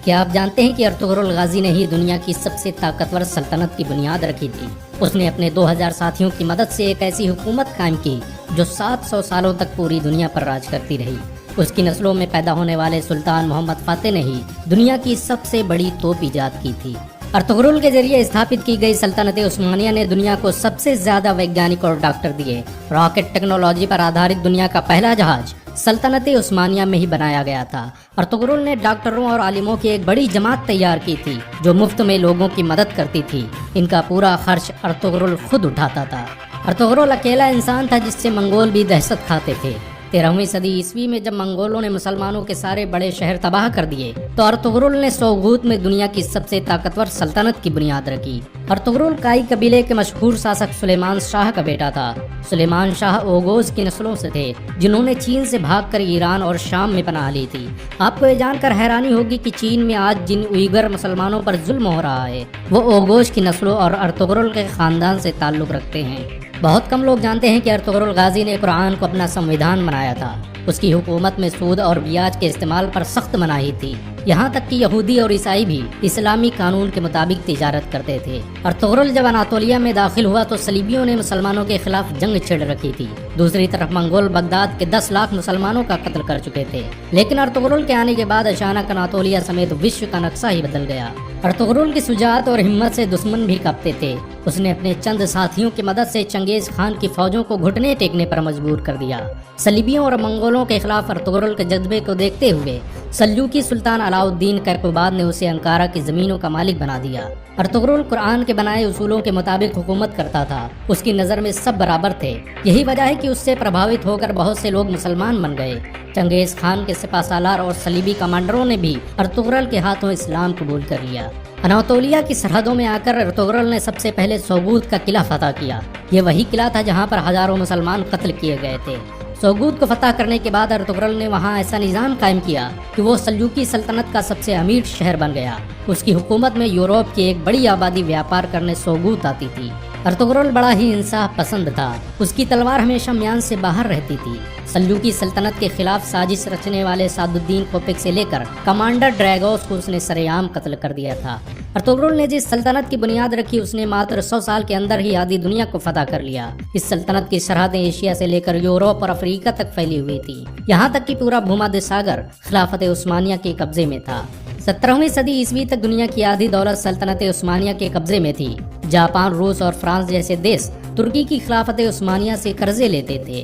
کیا آپ جانتے ہیں کہ ارطغرل غازی نے ہی دنیا کی سب سے طاقتور سلطنت کی بنیاد رکھی تھی؟ اس نے اپنے 2000 ساتھیوں کی مدد سے ایک ایسی حکومت قائم کی جو 700 سالوں تک پوری دنیا پر راج کرتی رہی۔ اس کی نسلوں میں پیدا ہونے والے سلطان محمد فاتح نے ہی دنیا کی سب سے بڑی توپ ایجاد کی تھی۔ ارطغرل کے ذریعے استھاپت کی گئی سلطنت عثمانیہ نے دنیا کو سب سے زیادہ ویگیانک اور ڈاکٹر دیے۔ راکٹ ٹیکنالوجی پر آدھارت دنیا کا پہلا جہاز سلطنت عثمانیہ میں ہی بنایا گیا تھا۔ ارطغرل نے ڈاکٹروں اور عالموں کی ایک بڑی جماعت تیار کی تھی جو مفت میں لوگوں کی مدد کرتی تھی۔ ان کا پورا خرچ ارطغرل خود اٹھاتا تھا۔ ارطغرل اکیلا انسان تھا جس سے منگول بھی دہشت کھاتے تھے۔ 13ویں صدی عیسوی میں جب منگولوں نے مسلمانوں کے سارے بڑے شہر تباہ کر دیے تو ارطغرل نے سوغوت میں دنیا کی سب سے طاقتور سلطنت کی بنیاد رکھی۔ ارطغرل کائی قبیلے کے مشہور شاسک سلیمان شاہ کا بیٹا تھا۔ سلیمان شاہ اوغوز کی نسلوں سے تھے جنہوں نے چین سے بھاگ کر ایران اور شام میں پناہ لی تھی۔ آپ کو یہ جان کر حیرانی ہوگی کہ چین میں آج جن اوئیگر مسلمانوں پر ظلم ہو رہا ہے وہ اوغوز کی نسلوں اور ارطغرل کے خاندان سے تعلق رکھتے ہیں۔ بہت کم لوگ جانتے ہیں کہ ارطغرل غازی نے قرآن کو اپنا سنویدھان بنایا تھا۔ اس کی حکومت میں سود اور بیاج کے استعمال پر سخت مناہی تھی، یہاں تک کہ یہودی اور عیسائی بھی اسلامی قانون کے مطابق تجارت کرتے تھے۔ ارطغرل جب اناطولیہ میں داخل ہوا تو صلیبیوں نے مسلمانوں کے خلاف جنگ چھڑ رکھی تھی۔ دوسری طرف منگول بغداد کے 10 لاکھ مسلمانوں کا قتل کر چکے تھے، لیکن ارطغرل کے آنے کے بعد اچانک اناطولیہ سمیت وشو کا نقشہ ہی بدل گیا۔ ارطغرل کی شجاعت اور ہمت سے دشمن بھی کانپتے تھے۔ اس نے اپنے چند ساتھیوں کی مدد سے چنگیز خان کی فوجوں کو گھٹنے ٹیکنے پر مجبور کر دیا۔ صلیبیوں اور منگولوں کے خلاف ارطغرل کے جذبے کو دیکھتے ہوئے سلجوقی سلطان علاؤالدین کیقوباد نے اسے انکارا کی زمینوں کا مالک بنا دیا۔ ارطغرل قرآن کے بنائے اصولوں کے مطابق حکومت کرتا تھا۔ اس کی نظر میں سب برابر تھے، یہی وجہ ہے کہ اس سے پربھاوت ہو کر بہت سے لوگ مسلمان بن گئے۔ چنگیز خان کے سپہ سالار اور صلیبی کمانڈروں نے بھی ارطغرل کے ہاتھوں اسلام قبول کر لیا۔ اناطولیہ کی سرحدوں میں آ کر ارطغرل نے سب سے پہلے سوغوت کا قلعہ فتح کیا۔ یہ وہی قلعہ تھا جہاں پر ہزاروں مسلمان قتل کیے گئے تھے۔ سوغوت کو فتح کرنے کے بعد ارطغرل نے وہاں ایسا نظام قائم کیا کہ وہ سلجوقی سلطنت کا سب سے امیر شہر بن گیا۔ اس کی حکومت میں یورپ کی ایک بڑی آبادی ویاپار کرنے سوغوت آتی تھی۔ ارطغرل بڑا ہی انصاف پسند تھا۔ اس کی تلوار ہمیشہ میان سے باہر رہتی تھی۔ سلجوقی سلطنت کے خلاف سازش رچنے والے سعد الدین کوپک سے لے کر کمانڈر ڈریگوس کو اس نے سرعام قتل کر دیا تھا۔ ارطغرل نے جس سلطنت کی بنیاد رکھی اس نے ماتر 100 سال کے اندر ہی آدھی دنیا کو فتح کر لیا۔ اس سلطنت کی سرحدیں ایشیا سے لے کر یورپ اور افریقہ تک پھیلی ہوئی تھی، یہاں تک کہ پورا بھومدھیہ ساگر خلافت عثمانیہ کے قبضے میں تھا۔ 17ویں صدی عیسوی تک دنیا کی آدھی دولت سلطنت عثمانیہ کے قبضے میں تھی۔ جاپان، روس اور فرانس جیسے دیش ترکی کی خلافت عثمانیہ سے قرضے لیتے تھے۔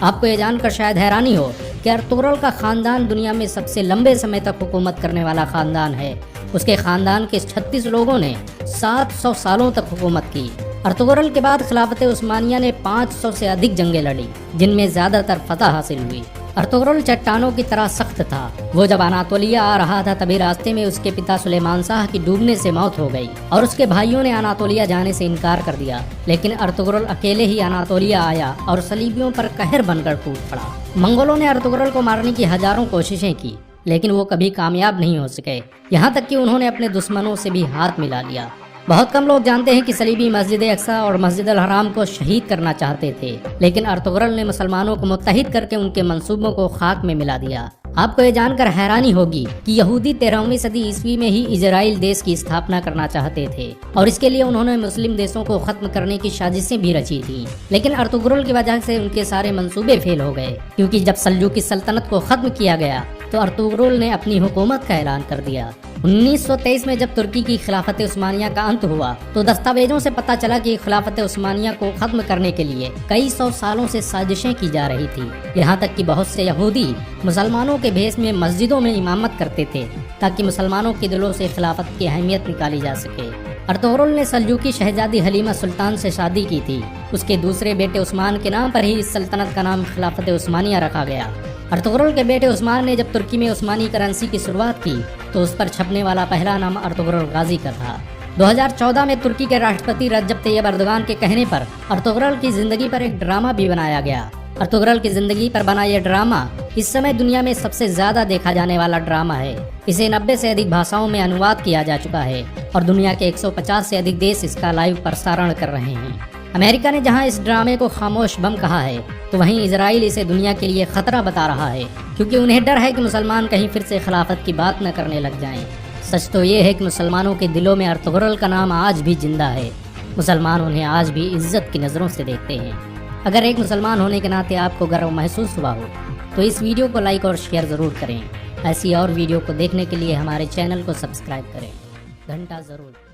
آپ کو یہ جان کر شاید حیرانی ہو کہ ارطغرل کا خاندان دنیا میں سب سے لمبے سمے تک حکومت کرنے والا خاندان ہے۔ اس کے خاندان کے 36 لوگوں نے 700 سالوں تک حکومت کی۔ ارطغرل کے بعد خلافت عثمانیہ نے 500 سے ادھک جنگیں لڑی جن میں زیادہ تر فتح حاصل ہوئی۔ ارطغرل چٹانوں کی طرح سخت تھا۔ وہ جب اناطولیہ آ رہا تھا تبھی راستے میں اس کے پتا سلیمان شاہ کی ڈوبنے سے موت ہو گئی اور اس کے بھائیوں نے اناطولیہ جانے سے انکار کر دیا، لیکن ارطغرل اکیلے ہی اناطولیہ آیا اور صلیبیوں پر قہر بن کر ٹوٹ پڑا۔ منگولوں نے ارطغرل کو مارنے کی ہزاروں کوششیں کی لیکن وہ کبھی کامیاب نہیں ہو سکے، یہاں تک کہ انہوں نے اپنے دشمنوں سے بھی ہاتھ ملا لیا۔ بہت کم لوگ جانتے ہیں کہ صلیبی مسجد اقصی اور مسجد الحرام کو شہید کرنا چاہتے تھے، لیکن ارطغرل نے مسلمانوں کو متحد کر کے ان کے منصوبوں کو خاک میں ملا دیا۔ آپ کو یہ جان کر حیرانی ہوگی کہ یہودی 13ویں صدی عیسوی میں ہی اسرائیل دیش کی استھاپنا کرنا چاہتے تھے اور اس کے لیے انہوں نے مسلم دیشوں کو ختم کرنے کی سازشیں بھی رچی تھیں، لیکن ارطغرل کی وجہ سے ان کے سارے منصوبے فیل ہو گئے، کیونکہ جب سلجوقی سلطنت کو ختم کیا گیا تو ارطغرل نے اپنی حکومت کا اعلان کر دیا۔ 1923 میں جب ترکی کی خلافت عثمانیہ کا انت ہوا تو دستاویزوں سے پتہ چلا کہ خلافت عثمانیہ کو ختم کرنے کے لیے کئی 100 سالوں سے سازشیں کی جا رہی تھی، یہاں تک کہ بہت سے یہودی مسلمانوں کے بھیس میں مسجدوں میں امامت کرتے تھے تاکہ مسلمانوں کے دلوں سے خلافت کی اہمیت نکالی جا سکے۔ ارطغرل نے سلجوقی شہزادی حلیمہ سلطان سے شادی کی تھی۔ اس کے دوسرے بیٹے عثمان کے نام پر ہی اس سلطنت کا نام خلافت عثمانیہ رکھا گیا۔ ارطغرل کے بیٹے عثمان نے جب ترکی میں عثمانی کرنسی کی شروعات کی تو اس پر چھپنے والا پہلا نام ارطغرل غازی کا تھا۔ 2014 میں ترکی کے راشٹرپتی رجب طیب اردوغان کے کہنے پر ارطغرل کی زندگی پر ایک ڈرامہ بھی بنایا گیا۔ ارطغرل کی زندگی پر بنا یہ ڈرامہ اس سمے دنیا میں سب سے زیادہ دیکھا جانے والا ڈرامہ ہے۔ اسے 90 سے ادھک بھاشاؤں میں انواد کیا جا چکا ہے اور دنیا کے 150 سے ادھک دیش اس کا لائیو پرسارن کر رہے ہیں۔ امریکہ نے جہاں اس ڈرامے کو خاموش بم کہا ہے تو وہیں اسرائیل اسے دنیا کے لیے خطرہ بتا رہا ہے، کیونکہ انہیں ڈر ہے کہ مسلمان کہیں پھر سے خلافت کی بات نہ کرنے لگ جائیں۔ سچ تو یہ ہے کہ مسلمانوں کے دلوں میں ارطغرل کا نام آج بھی زندہ ہے۔ مسلمان انہیں آج بھی عزت کی نظروں سے دیکھتے ہیں۔ اگر ایک مسلمان ہونے کے ناطے آپ کو گرو محسوس ہوا ہو تو اس ویڈیو کو لائک اور شیئر ضرور کریں۔ ایسی اور ویڈیو کو دیکھنے کے لیے ہمارے چینل کو سبسکرائب کریں، گھنٹا ضرور